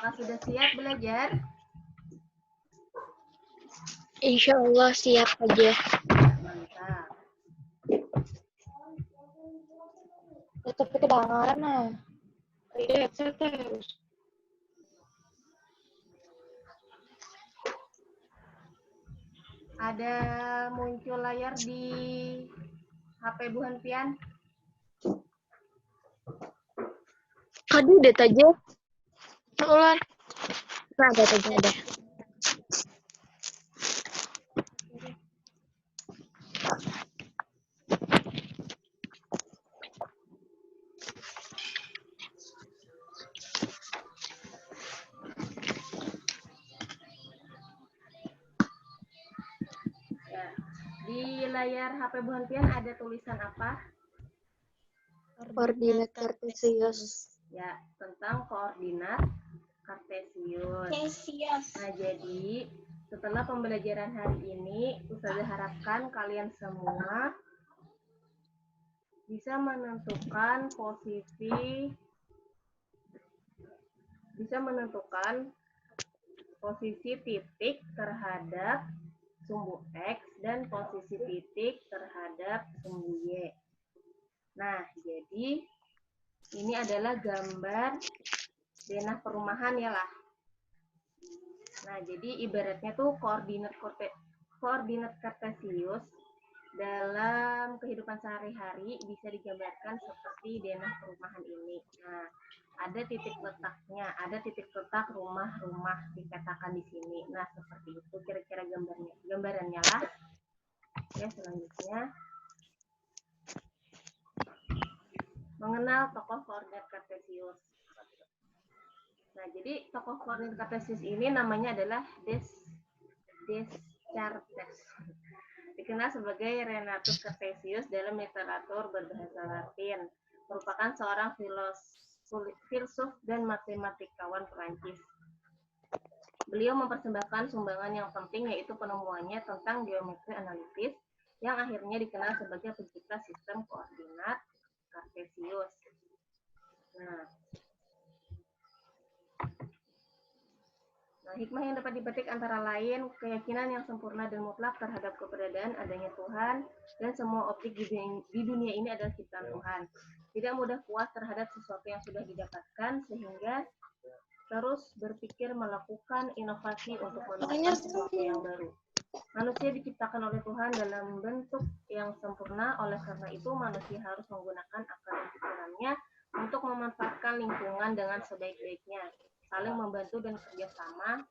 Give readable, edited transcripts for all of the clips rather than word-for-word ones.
Apakah sudah siap belajar? Insya Allah siap aja. Mantap. Tapi kedengaran nah. Iya, headset terus. Ada muncul layar di HP Bu Hanfian? Aduh, udah aja. Ulan. Nah, ada. Ya. Di layar HP Bu Hanfian ada tulisan apa? Koordinat kartesius. Ya, tentang koordinat kartesius. Nah, jadi setelah pembelajaran hari ini, Ustazah harapkan kalian semua bisa menentukan posisi titik terhadap sumbu X dan posisi titik terhadap sumbu Y. Nah, jadi ini adalah gambar denah perumahan ya lah. Nah, jadi ibaratnya tuh koordinat kartesius dalam kehidupan sehari-hari bisa digambarkan seperti denah perumahan ini. Nah, ada titik letak rumah-rumah dikatakan di sini. Nah, seperti itu kira-kira gambarannya lah. Ya, selanjutnya mengenal tokoh koordinat kartesius. Nah, jadi tokoh koordinat kartesius ini namanya adalah Descartes. Dikenal sebagai Renatus Cartesius dalam literatur berbahasa Latin. Merupakan seorang filsuf dan matematikawan Perancis. Beliau mempersembahkan sumbangan yang penting, yaitu penemuannya tentang geometri analitis yang akhirnya dikenal sebagai pencipta sistem koordinat Kartesius. Nah, hikmah yang dapat dipetik antara lain keyakinan yang sempurna dan mutlak terhadap keberadaan adanya Tuhan dan semua objek di dunia ini adalah ciptaan Tuhan. Tidak mudah puas terhadap sesuatu yang sudah didapatkan sehingga terus berpikir melakukan inovasi untuk menemukan sesuatu yang baru. Manusia diciptakan oleh Tuhan dalam bentuk yang sempurna, oleh karena itu manusia harus menggunakan akal dan pikirannya untuk memanfaatkan lingkungan dengan sebaik-baiknya, saling membantu dan kerjasama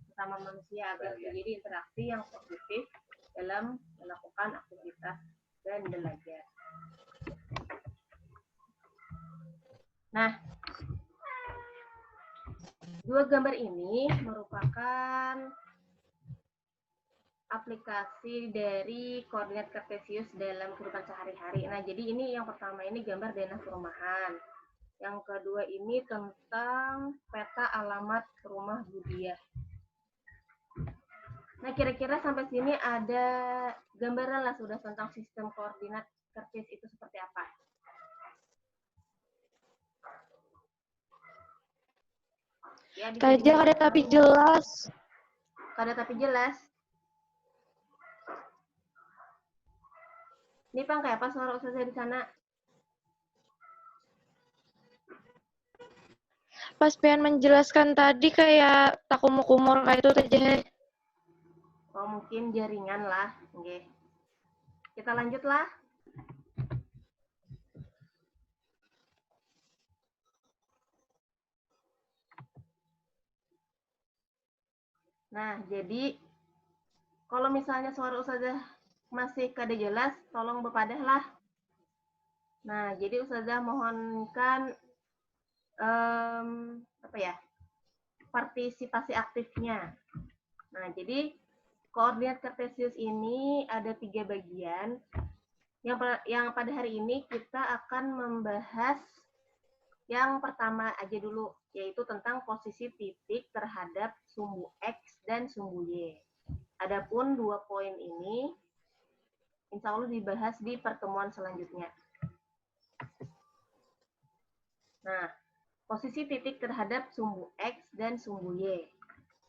bersama manusia agar terjadi interaksi yang positif dalam melakukan aktivitas dan belajar. Nah, dua gambar ini merupakan aplikasi dari koordinat kartesius dalam kehidupan sehari-hari. Nah, jadi ini yang pertama ini gambar denah perumahan. Yang kedua ini tentang peta alamat rumah Budiah. Nah, kira-kira sampai sini ada gambaran lah sudah tentang sistem koordinat kartesius itu seperti apa. Ya, Tajam ada tapi jelas. Ada tapi jelas. Ini Pang, kayak apa suara Ustazah di sana? Pas pengen menjelaskan tadi kayak takumur-kumur kayak itu aja. Oh, mungkin jaringan lah. Oke. Kita lanjut lah. Nah, jadi kalau misalnya suara Ustazah masih kada jelas, tolong bepadah lah. Nah, jadi Ustazah mohonkan partisipasi aktifnya. Nah, jadi koordinat kartesius ini ada 3 bagian. Yang pada hari ini kita akan membahas yang pertama aja dulu, yaitu tentang posisi titik terhadap sumbu X dan sumbu Y. Adapun 2 poin ini insya Allah dibahas di pertemuan selanjutnya. Nah, posisi titik terhadap sumbu X dan sumbu Y.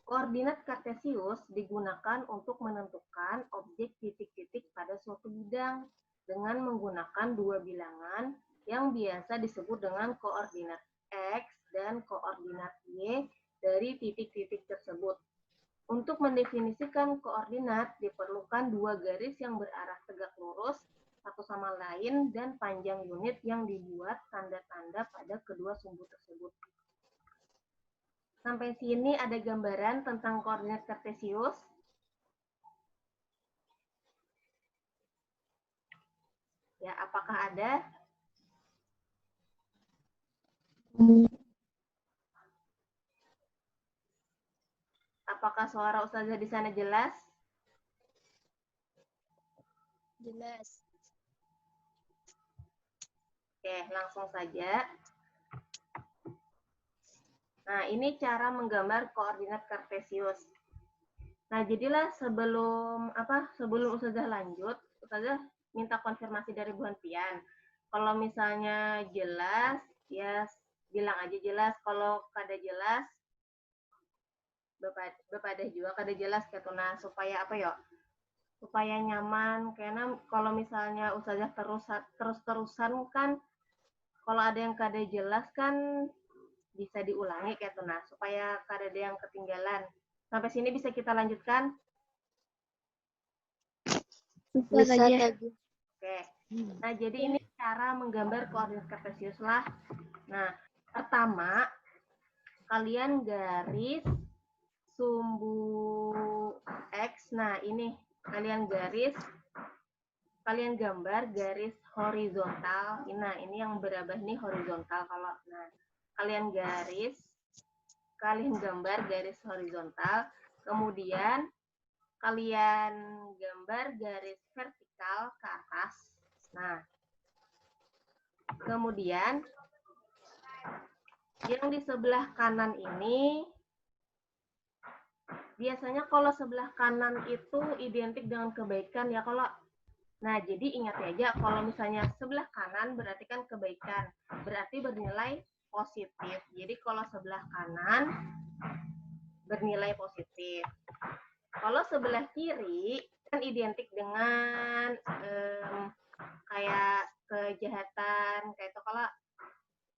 Koordinat kartesius digunakan untuk menentukan objek titik-titik pada suatu bidang dengan menggunakan dua bilangan yang biasa disebut dengan koordinat X dan koordinat Y dari titik-titik tersebut. Untuk mendefinisikan koordinat diperlukan dua garis yang berarah tegak lurus satu sama lain dan panjang unit yang dibuat tanda-tanda pada kedua sumbu tersebut. Sampai sini ada gambaran tentang koordinat kartesius. Ya, apakah ada? Apakah suara Ustazah di sana jelas? Jelas. Oke, langsung saja. Nah, ini cara menggambar koordinat kartesius. Nah, jadilah sebelum Ustazah lanjut, Ustazah minta konfirmasi dari Bu Hanfian. Kalau misalnya jelas, ya bilang aja jelas. Kalau kada jelas, Bapak ada juga kada jelas gitu. Nah, supaya apa ya? Supaya nyaman. Karena kalau misalnya Ustazah terus-terusan kan, kalau ada yang kada jelas kan bisa diulangi gitu. Nah, supaya kada ada yang ketinggalan. Sampai sini bisa kita lanjutkan? Bisa aja. Oke. Nah, jadi ini cara menggambar koordinat kartesius lah. Nah, pertama kalian garis sumbu X. Nah, ini kalian gambar garis horizontal. Nah, ini yang berabah nih horizontal. Kalian gambar garis horizontal, kemudian kalian gambar garis vertikal ke atas. Nah, kemudian yang di sebelah kanan ini, biasanya kalau sebelah kanan itu identik dengan kebaikan ya kalau. Nah, jadi ingat aja kalau misalnya sebelah kanan berarti kan kebaikan, berarti bernilai positif. Jadi kalau sebelah kanan bernilai positif. Kalau sebelah kiri kan identik dengan kayak kejahatan, kayak itu kalau.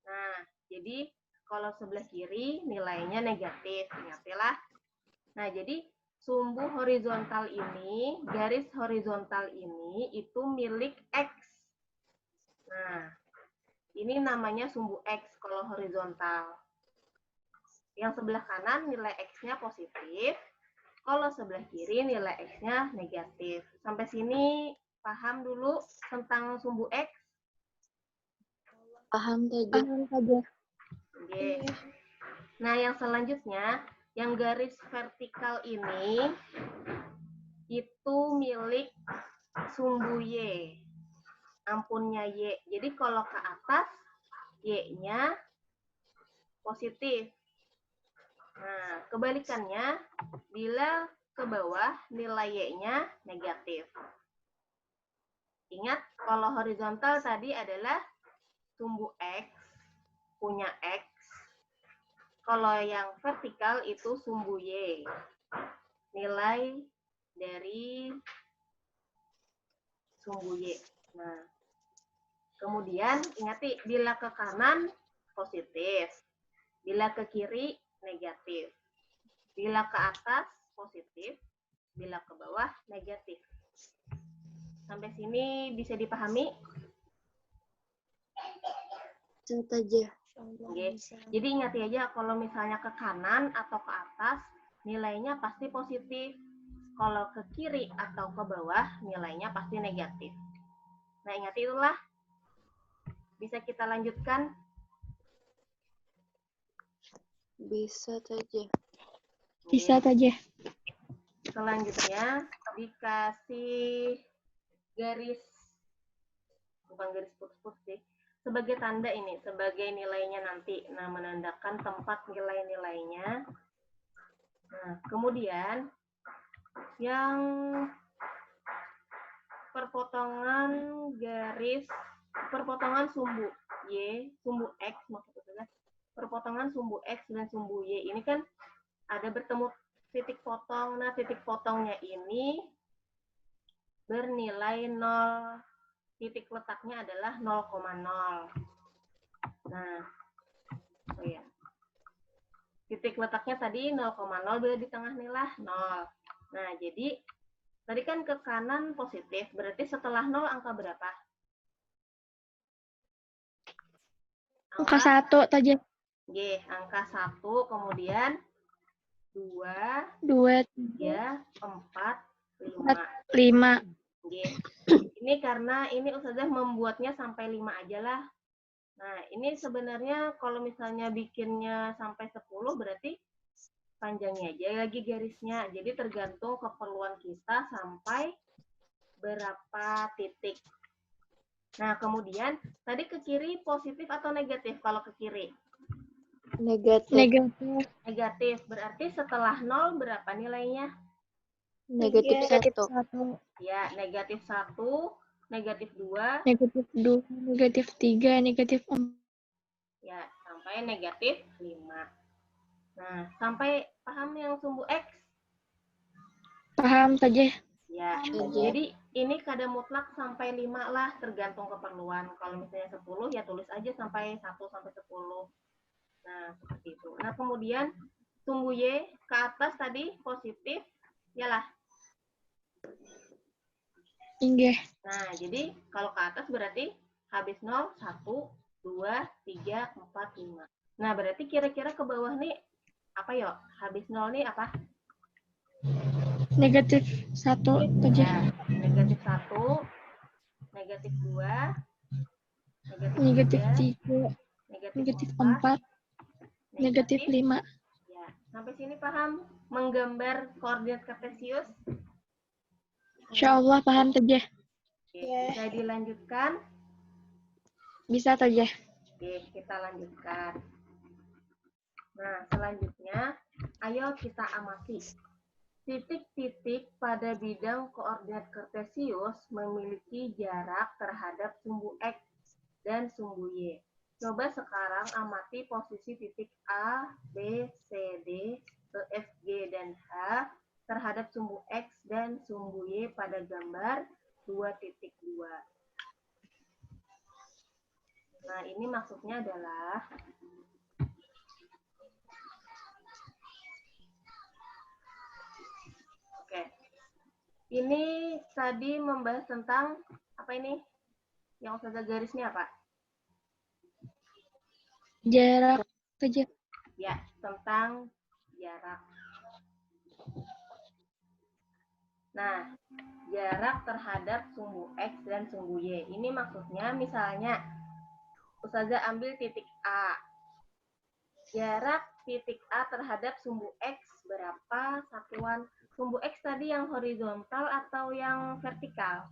Nah, jadi kalau sebelah kiri nilainya negatif, ingatilah. Nah, jadi sumbu horizontal ini, garis horizontal ini itu milik X. Nah, ini namanya sumbu X kalau horizontal. Yang sebelah kanan nilai X-nya positif, kalau sebelah kiri nilai X-nya negatif. Sampai sini paham dulu tentang sumbu X? Paham saja. Oke. Nah, yang selanjutnya, yang garis vertikal ini itu milik sumbu Y. Ampunnya Y. Jadi kalau ke atas, Y-nya positif. Nah, kebalikannya, bila ke bawah, nilai Y-nya negatif. Ingat, kalau horizontal tadi adalah sumbu X, punya X. Kalau yang vertikal itu sumbu Y. Nilai dari sumbu Y. Nah, kemudian ingati, bila ke kanan positif, bila ke kiri negatif, bila ke atas positif, bila ke bawah negatif. Sampai sini bisa dipahami? Saja. Oke. Jadi ingati aja kalau misalnya ke kanan atau ke atas nilainya pasti positif. Kalau ke kiri atau ke bawah nilainya pasti negatif. Nah, ingat itulah. Bisa kita lanjutkan? Bisa saja. Bisa saja. Selanjutnya dikasih garis, bukan garis putus-putus sih, sebagai tanda ini, sebagai nilainya nanti. Nah, menandakan tempat nilai-nilainya. Nah, kemudian yang perpotongan sumbu Y, sumbu X maksudnya, perpotongan sumbu X dan sumbu Y. Ini kan ada bertemu titik potong. Nah, titik potongnya ini bernilai 0. Titik letaknya adalah 0,0. Nah, oh ya. Titik letaknya tadi 0,0, berada di tengah inilah 0. Nah, jadi tadi kan ke kanan positif, berarti setelah 0 angka berapa? Angka 1 aja. G, angka 1, kemudian 2, 2, 3, 4, 5. 5. G. Ini karena ini Ustazah membuatnya sampai 5 aja lah. Nah, ini sebenarnya kalau misalnya bikinnya sampai 10 berarti panjangnya aja lagi garisnya. Jadi tergantung keperluan kita sampai berapa titik. Nah, kemudian tadi ke kiri positif atau negatif kalau ke kiri? Negatif. Negatif. Negatif. Berarti setelah 0 berapa nilainya? Negatif 1. 1. Ya, negatif 1, negatif 2, Negatif 2, negatif 3, negatif 4. ya, sampai negatif 5. Nah, sampai paham yang sumbu X? Paham saja. Ya, jadi ini kadar mutlak sampai 5 lah, tergantung keperluan. Kalau misalnya 10, ya tulis aja sampai 1 sampai 10. Nah, seperti itu. Nah, kemudian sumbu Y ke atas tadi positif, yalah. Inggih. Nah, jadi kalau ke atas berarti habis 0, 1, 2, 3, 4, 5. Nah, berarti kira-kira ke bawah nih, apa yuk? Habis 0 nih apa? Negatif 1 aja. Ya, negatif 1, negatif 2, Negatif 3, 3, negatif 4, negatif 5. Ya, sampai sini paham menggambar koordinat kartesius? Insya Allah paham saja. Oke, bisa dilanjutkan? Bisa saja. Oke, kita lanjutkan. Nah, selanjutnya, ayo kita amati. Titik-titik pada bidang koordinat kartesius memiliki jarak terhadap sumbu X dan sumbu Y. Coba sekarang amati posisi titik A, B, C, D, E, F, G, dan H terhadap sumbu X dan sumbu Y pada gambar 2.2. Nah, ini maksudnya adalah oke. Ini tadi membahas tentang apa ini? Yang Ustazah garisnya apa? Jarak saja. Ya, tentang jarak. Nah, jarak terhadap sumbu X dan sumbu Y. Ini maksudnya misalnya Ustazah ambil titik A. Jarak titik A terhadap sumbu X berapa satuan? Sumbu X tadi yang horizontal atau yang vertikal?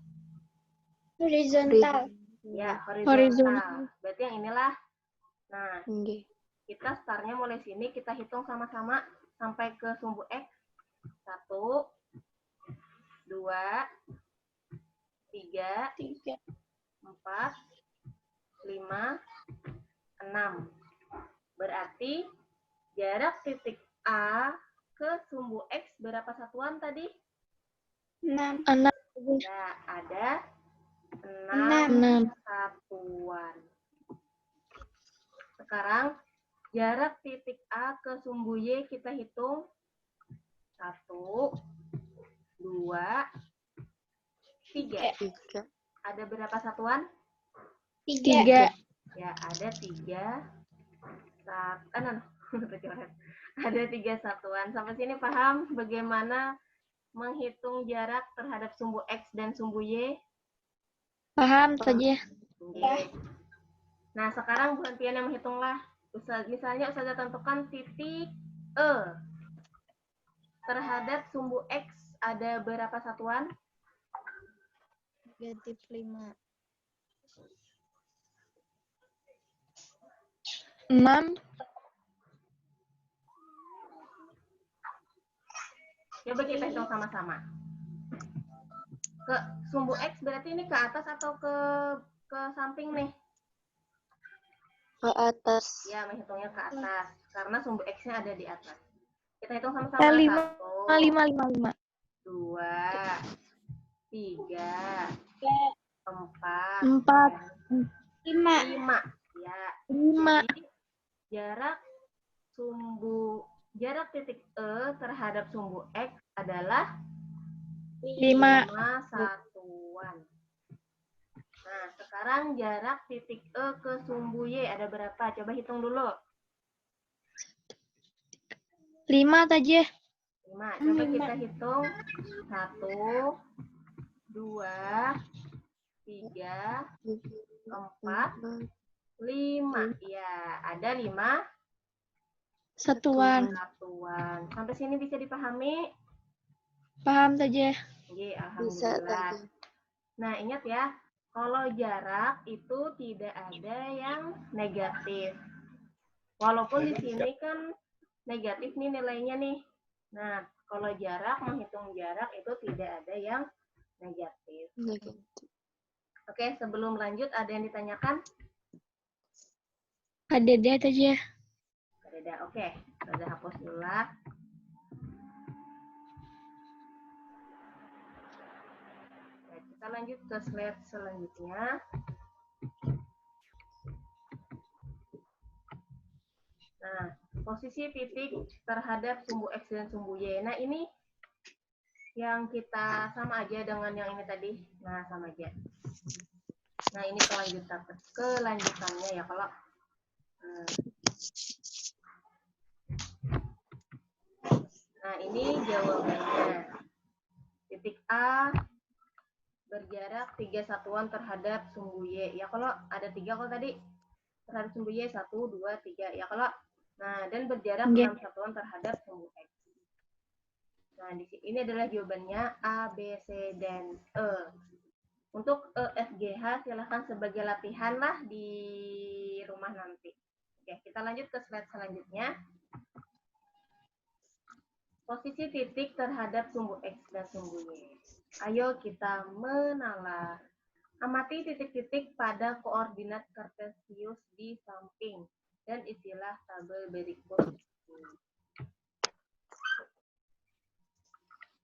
Horizontal. Ya, Horizontal. horizontal. Berarti yang inilah. Nah, Nggih. kita startnya mulai sini, kita hitung sama-sama sampai ke sumbu X. 1, 2, 3, 4, 5, 6. Berarti jarak titik A ke sumbu X berapa satuan tadi? 6. Nah, ada 6 satuan. Sekarang jarak titik A ke sumbu Y kita hitung. 1, 2, 3. 3. Ada berapa satuan? 3. Ya, ada 3. Ada 3 satuan. Sampai sini paham bagaimana menghitung jarak terhadap sumbu X dan sumbu Y? Paham saja. Oke. Nah, sekarang Bu Hantian yang menghitunglah. Misalnya Ustazah tentukan titik E. Terhadap sumbu X ada berapa satuan? Negatif 5. 6. Coba kita hitung sama-sama. Ke sumbu X berarti ini ke atas atau ke samping nih? Ke atas. Ya, menghitungnya ke atas. Karena sumbu X-nya ada di atas. Kita hitung sama-sama. 5, 1, 5, 5, 5. 2, 3, 4, 4, 5. Ya, 5. jadi jarak titik E terhadap sumbu X adalah 5. 5 satuan. Nah, sekarang jarak titik E ke sumbu Y ada berapa? Coba hitung dulu. 5 aja. 5. Coba kita hitung. 1, 2, 3, 4, 5. Ya, ada 5 Satuan. satuan. Sampai sini bisa dipahami? Paham saja. Oke, Bisa alhamdulillah. tadi. Nah, ingat ya, kalau jarak itu tidak ada yang negatif. Walaupun di sini kan negatif nih nilainya nih. Nah, kalau jarak, menghitung jarak itu tidak ada yang negatif. Negatif. Oke, sebelum lanjut ada yang ditanyakan? Ada deh aja. Ada. Oke, udah hapus dulu lah. Nah, kita lanjut ke slide selanjutnya. Nah, posisi titik terhadap sumbu X dan sumbu Y. Nah, ini yang kita sama aja dengan yang ini tadi. Nah, sama aja. Nah, ini kelanjutannya ya. Kalau nah, ini jawabannya. Titik A berjarak 3 satuan terhadap sumbu Y. Ya, kalau ada 3 kalau tadi terhadap sumbu Y 1, 2, 3. Ya, kalau nah, dan berjarak 6 satuan terhadap sumbu X. Nah, di sini ini adalah jawabannya A, B, C, dan E. Untuk E, F, G, H silahkan sebagai latihan lah di rumah nanti. Oke, kita lanjut ke slide selanjutnya. Posisi titik terhadap sumbu X dan sumbu Y. Ayo kita menalar. Amati titik-titik pada koordinat kartesius di samping dan isilah tabel berikut.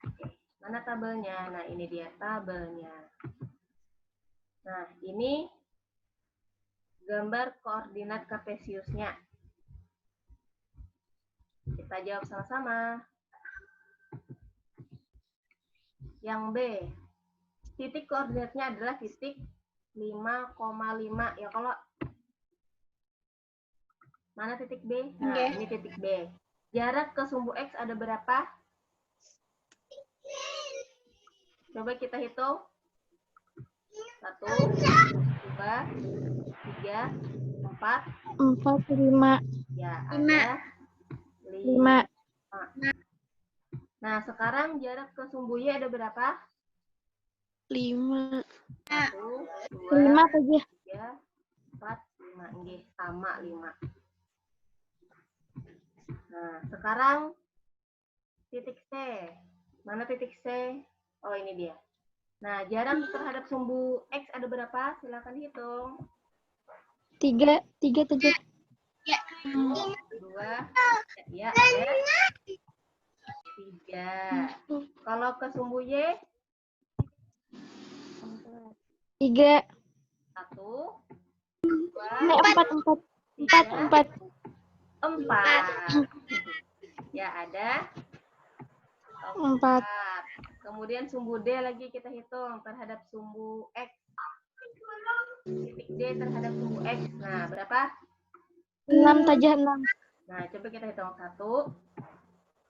Oke, mana tabelnya? Nah, ini dia tabelnya. Nah, ini gambar koordinat kartesiusnya. Kita jawab sama-sama. Yang B, titik koordinatnya adalah titik 5,5. Ya, kalau mana titik B? Nah, ini titik B. Jarak ke sumbu X ada berapa? Coba kita hitung. 1, 2, 3, 4. 4, 5. Ya, ada 5. Nah, sekarang jarak ke sumbu Y ada berapa? 5. 1, 2, 5 aja. 3, 4, 5. Nggih, sama 5. Nah, sekarang titik C. Mana titik C? Oh, ini dia. Nah, jarak terhadap sumbu X ada berapa? Silakan hitung. 3 aja. 2, ya ada 3. Kalau ke sumbu Y? 3. 1, 2, 4. 4. Ya, ada 4. Kemudian sumbu D lagi kita hitung terhadap sumbu X. Titik D terhadap sumbu X. Nah, berapa? 6 saja, 6. Nah, coba kita hitung. 1,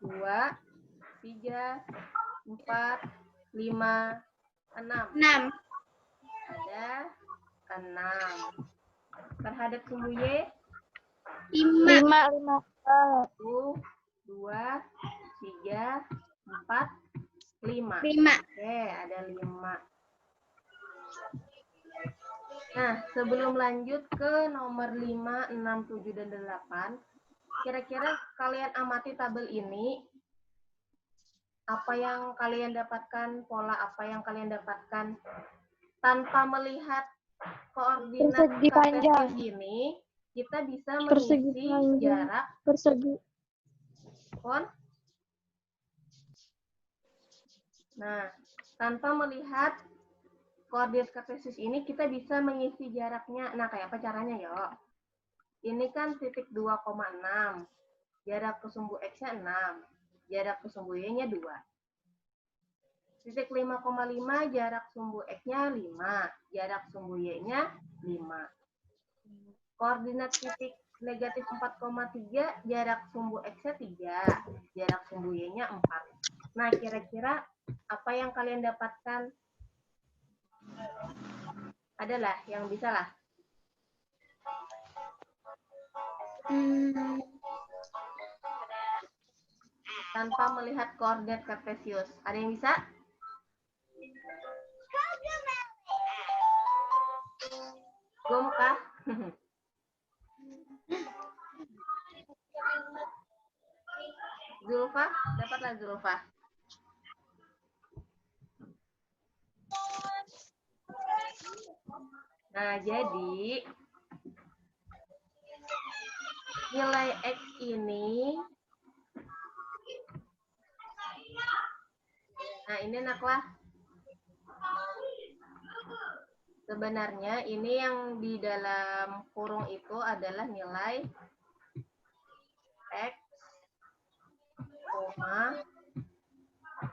2, 3, 4, 5, 6. Ada 6. Terhadap sumbu Y? 5. 1, 2, 3, 4, 5. Oke, ada 5. Nah, sebelum lanjut ke nomor 5, 6, 7, dan 8, kira-kira kalian amati tabel ini, apa yang kalian dapatkan, pola apa yang kalian dapatkan, tanpa melihat koordinat Persegi panjang. kartesius ini, kita bisa Persegi mengisi panjang. jarak Persegi. pon. Nah, tanpa melihat koordinat kartesius ini kita bisa mengisi jaraknya. Nah, kayak apa caranya, yuk? Ini kan titik 2,6. Jarak ke sumbu X-nya 6. Jarak ke sumbu Y-nya 2. Titik 5,5 jarak sumbu X-nya 5. Jarak sumbu Y-nya 5. Koordinat titik negatif 4,3 jarak sumbu X-nya 3. Jarak sumbu Y-nya 4. Nah, kira-kira apa yang kalian dapatkan? Adalah yang bisa lah. Tanpa melihat koordinat kartesius. Ada yang bisa? Gom kah? Zulfa? Dapatlah Zulfa. Nah, jadi nilai X ini, nah ini naklah, sebenarnya ini yang di dalam kurung itu adalah nilai X,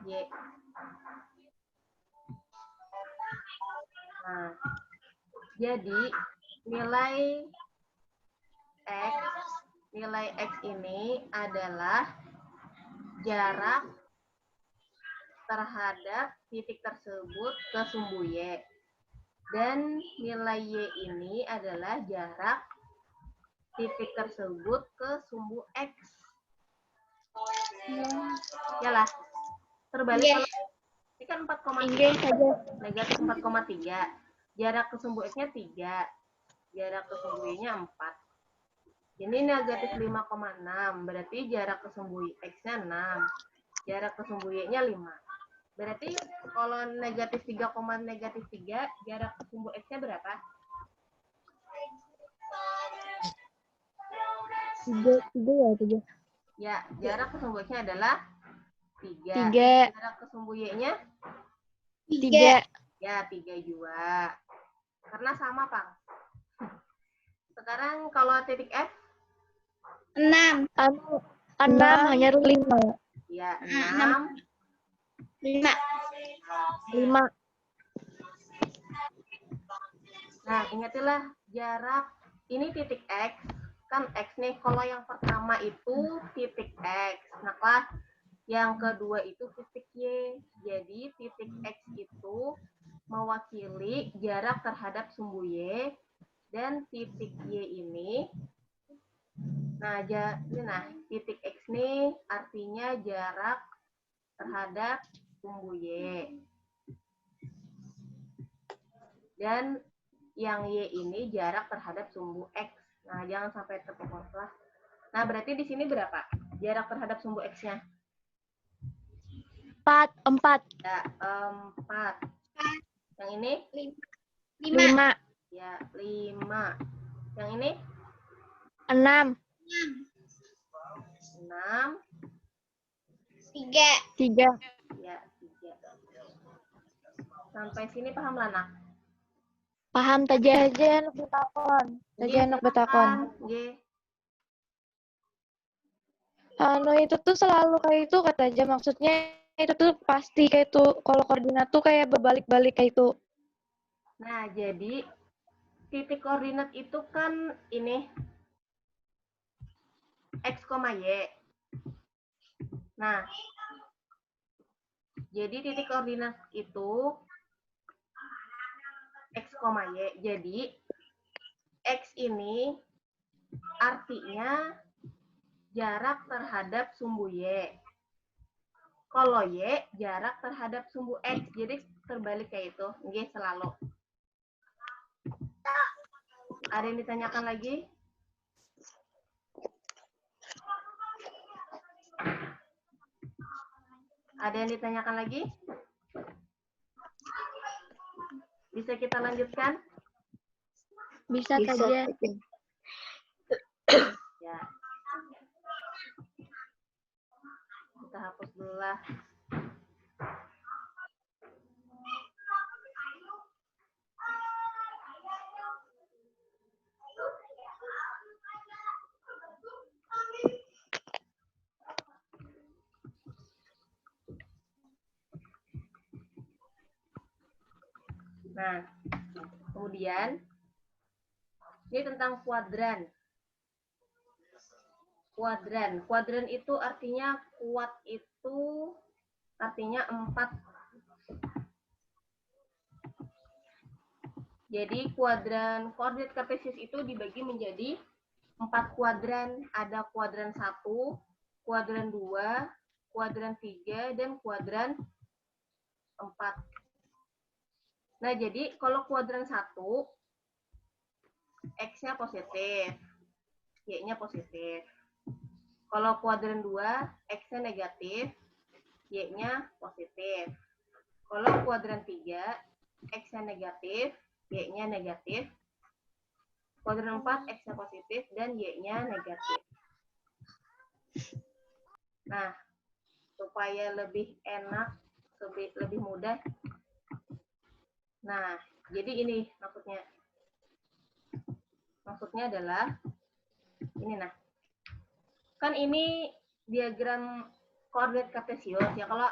Y. Nah, jadi nilai X ini adalah jarak terhadap titik tersebut ke sumbu Y. Dan nilai Y ini adalah jarak titik tersebut ke sumbu X. Yalah, terbalik kalau ini kan 4,3. Negatif 4,3. Jarak ke sumbu X-nya 3. Jarak ke sumbu Y-nya 4. Ini negatif 5,6. Berarti jarak ke sumbu X-nya 6. Jarak ke sumbu Y-nya 5. Berarti kalau negatif 3, negatif 3, jarak ke sumbu X-nya berapa? 3. Ya, jarak ke sumbu X-nya adalah 3. 3. Jarak ke sumbu Y-nya? 3. Ya, 3 juga. Karena sama, Pak. Sekarang kalau titik F? 6. 6 hanya 5. Ya, 6. 5. Nah, ingatilah jarak ini titik X. Kan X nih, kalau yang pertama itu titik X. Nah, kelas yang kedua itu titik Y. Jadi, titik X itu mewakili jarak terhadap sumbu Y. Dan titik Y ini, nah titik X nih artinya jarak terhadap sumbu Y. Dan yang Y ini jarak terhadap sumbu X. Nah, jangan sampai terpotong. Nah, berarti di sini berapa? Jarak terhadap sumbu X-nya? 4. Ya, 4. Yang ini? 5. Ya, 5. Yang ini? 6. 6. 3. Ya, 3. Sampai sini paham lah, Nak? Paham taja anak betakon. Taja anak betakon. Anu itu tuh selalu kayak itu kata aja, maksudnya itu tuh pasti kayak itu kalau koordinat tuh kayak berbalik-balik kayak itu. Nah, jadi titik koordinat itu kan ini X, Y. Nah, jadi titik koordinat itu X, Y. Jadi X ini artinya jarak terhadap sumbu Y. Kalau Y jarak terhadap sumbu X. Jadi terbalik kayak itu. Nggih, selalu. Ada yang ditanyakan lagi? Ada yang ditanyakan lagi? Bisa kita lanjutkan? Bisa saja. kita hapus dulu lah. Nah, kemudian ini tentang kuadran. Kuadran itu artinya kuad itu artinya 4. Jadi kuadran koordinat kartesius itu dibagi menjadi 4 kuadran. Ada kuadran 1, kuadran 2, kuadran 3, dan kuadran 4. Nah, jadi kalau kuadran 1, X-nya positif, Y-nya positif. Kalau kuadran 2, X-nya negatif, Y-nya positif. Kalau kuadran 3, X-nya negatif, Y-nya negatif. Kuadran 4, X-nya positif, dan Y-nya negatif. Nah, supaya lebih enak, lebih mudah. Nah, jadi ini maksudnya. Maksudnya adalah, ini nah. Kan ini diagram koordinat kartesius ya kalau.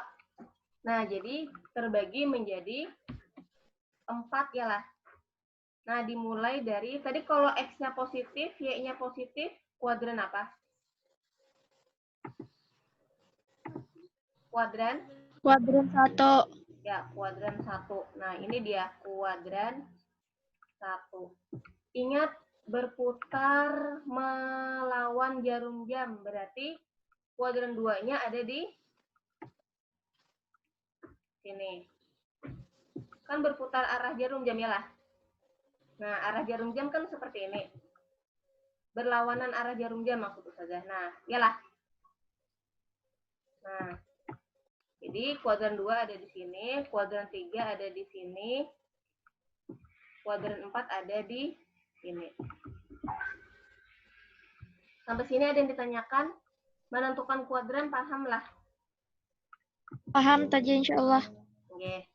Nah, jadi terbagi menjadi 4 ya lah. Nah, dimulai dari, tadi kalau X-nya positif, Y-nya positif, kuadran apa? Kuadran? Kuadran 1. Ya, kuadran 1. Nah, ini dia kuadran 1. Ingat, berputar melawan jarum jam. Berarti kuadran 2-nya ada di sini. Kan berputar arah jarum jam ya lah. Nah, arah jarum jam kan seperti ini. Berlawanan arah jarum jam maksud saja. Nah, yalah. Nah, jadi kuadran 2 ada di sini, kuadran 3 ada di sini, kuadran 4 ada di sini. Sampai sini ada yang ditanyakan? Menentukan kuadran paham lah. Paham saja insya Allah. Oke.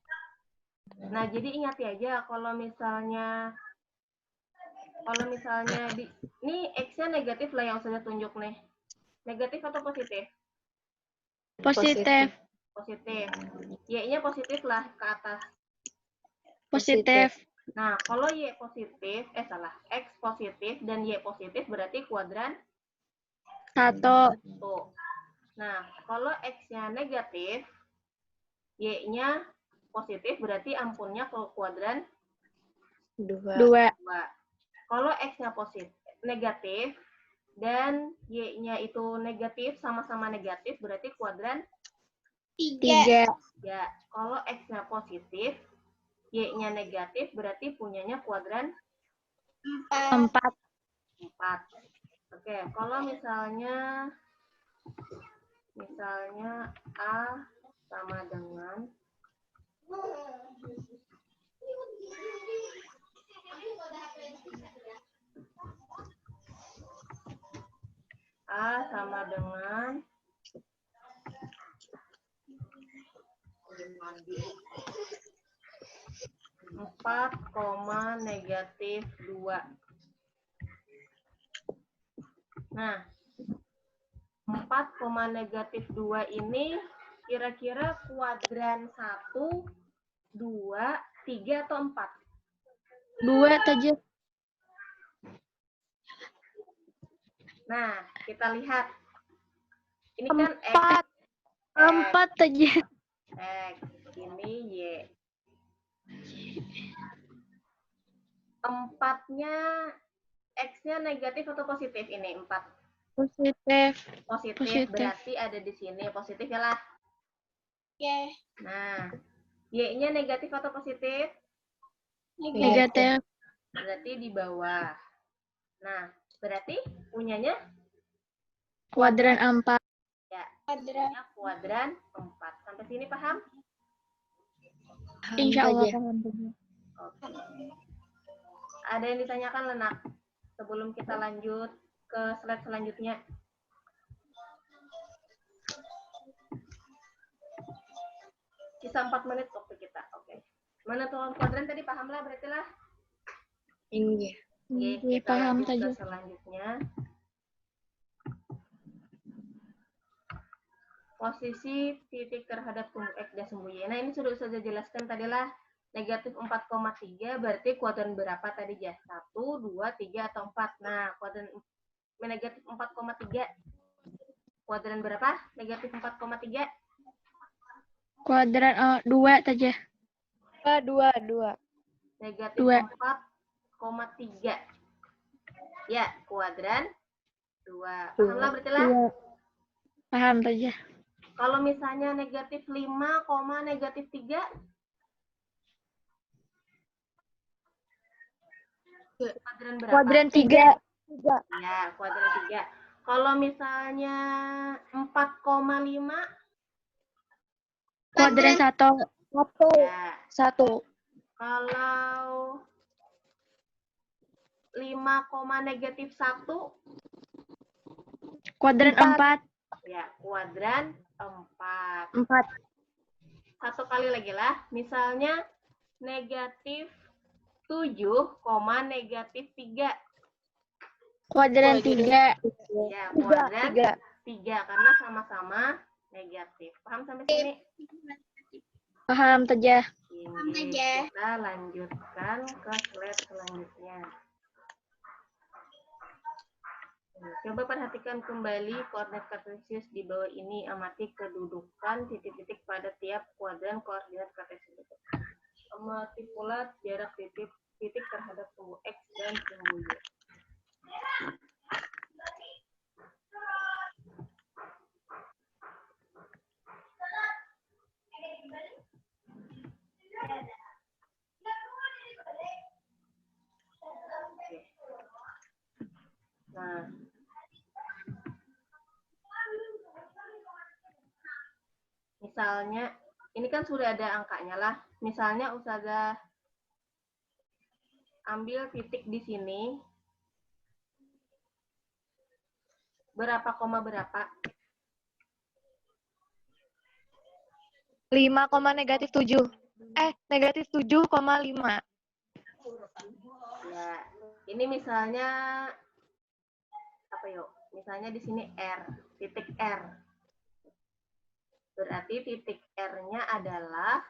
Nah, jadi ingat ya aja kalau misalnya ini X-nya negatif lah yang saya tunjuk nih. Negatif atau positif? Positif. Positif. Y-nya positif lah ke atas. Positif. Nah, kalau Y positif, X positif dan Y positif berarti kuadran 1. 1. Nah, kalau X-nya negatif, Y-nya positif berarti ampunnya ke kuadran 2. 2. 2. Kalau X-nya positif negatif dan Y-nya itu negatif sama-sama negatif berarti kuadran 3. ya. Kalau X-nya positif, Y-nya negatif berarti punyanya kuadran 4. 4. Oke, kalau misalnya A sama dengan A sama dengan 4, negatif 2. Nah, 4, negatif 2 ini kira-kira kuadran 1, 2, 3, atau 4? 2 saja. Nah, kita lihat. Ini kan X. 4 saja. X. Ini Y. 4-nya X-nya negatif atau positif ini? 4. Positif. Positif. Berarti ada di sini. Positif ya lah. Oke. Nah, Y-nya negatif atau positif? Negatif. Berarti di bawah. Nah, berarti punyanya Kuadran 4. ya, punyanya kuadran 4. Sampai sini paham? Insya Allah saja. paham. Oke. Ada yang ditanyakan, Lenak? Sebelum kita lanjut ke slide selanjutnya. Sisa 4 menit waktu kita. Oke. Menentukan kuadran tadi paham lah berarti lah. Iya. Oke, kita Paham lanjut ke saja. selanjutnya. Posisi titik terhadap sumbu X dan sumbu Y. Nah, ini sudah saya jelaskan tadi lah. Negatif 4,3 berarti kuadran berapa tadi ya? 1, 2, 3, atau 4. Nah, kuadran negatif 4,3. Kuadran berapa? Negatif 4,3. Kuadran 2 saja. 2. Negatif Dua. 4,3. Ya, kuadran 2. Pahamlah berarti lah. Paham saja. Kalau misalnya negatif 5, negatif 3. Kuadran berapa? Kuadran 3. Ya, kuadran 3. Kalau misalnya 4,5. Kuadran 1. Ya. 1. Kalau 5, negatif 1. Kuadran 4. Ya, kuadran 4. 4. Satu kali lagi lah. Misalnya negatif 7, negatif 3. Kuadran 3. Ya, kuadran 3. 3 karena sama-sama negatif. Paham sampai sini? Paham saja. Ini kita lanjutkan ke slide selanjutnya. Coba perhatikan kembali koordinat kartesius di bawah ini. Amati kedudukan titik-titik pada tiap kuadran koordinat kartesius. Amati pula jarak titik terhadap sumbu X dan sumbu Y. Nah, misalnya, ini kan sudah ada angkanya lah. Misalnya Ustazah ambil titik di sini. Berapa koma berapa? 5, negatif 7. Negatif 7,5. Ya, ini misalnya apa yuk? Misalnya di sini R, titik R. Berarti titik R-nya adalah,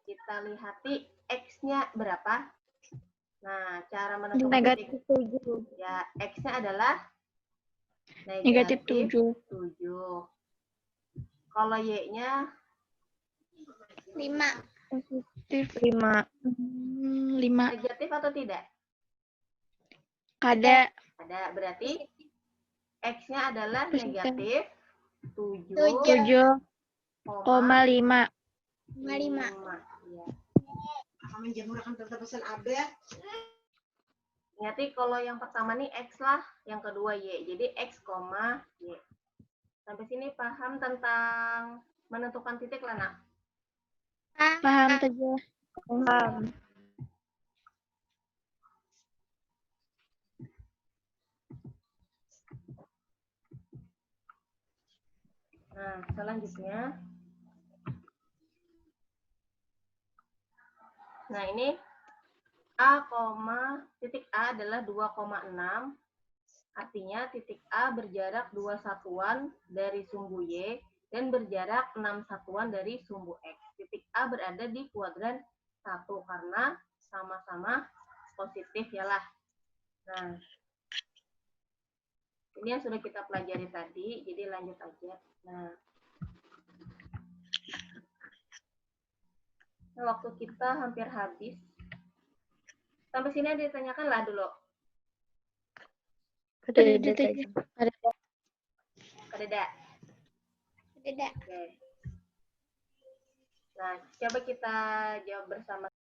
kita lihati X-nya berapa? Nah, cara menentukan Negatif titik, 7. ya, X-nya adalah Negatif 7. 7. Kalau Y-nya 5. Positif 5. 5. negatif atau tidak? Ada. Ada, berarti X-nya adalah Positif. negatif 7,5. 7,5. 5. Ya. Ingat kalau yang pertama nih X lah, yang kedua Y. Jadi X, Y. Sampai sini paham tentang menentukan titik lah, nak? Paham saja. Paham. Nah, selanjutnya. Nah, ini titik A adalah 2,6. Artinya titik A berjarak 2 satuan dari sumbu Y dan berjarak 6 satuan dari sumbu X. Titik A berada di kuadran 1 karena sama-sama positif ya lah. Nah, ini yang sudah kita pelajari tadi, jadi lanjut aja. Nah, waktu kita hampir habis. Sampai sini ada ditanyakan lah dulu. Ada. Ada. Oke. Nah, coba kita jawab bersama.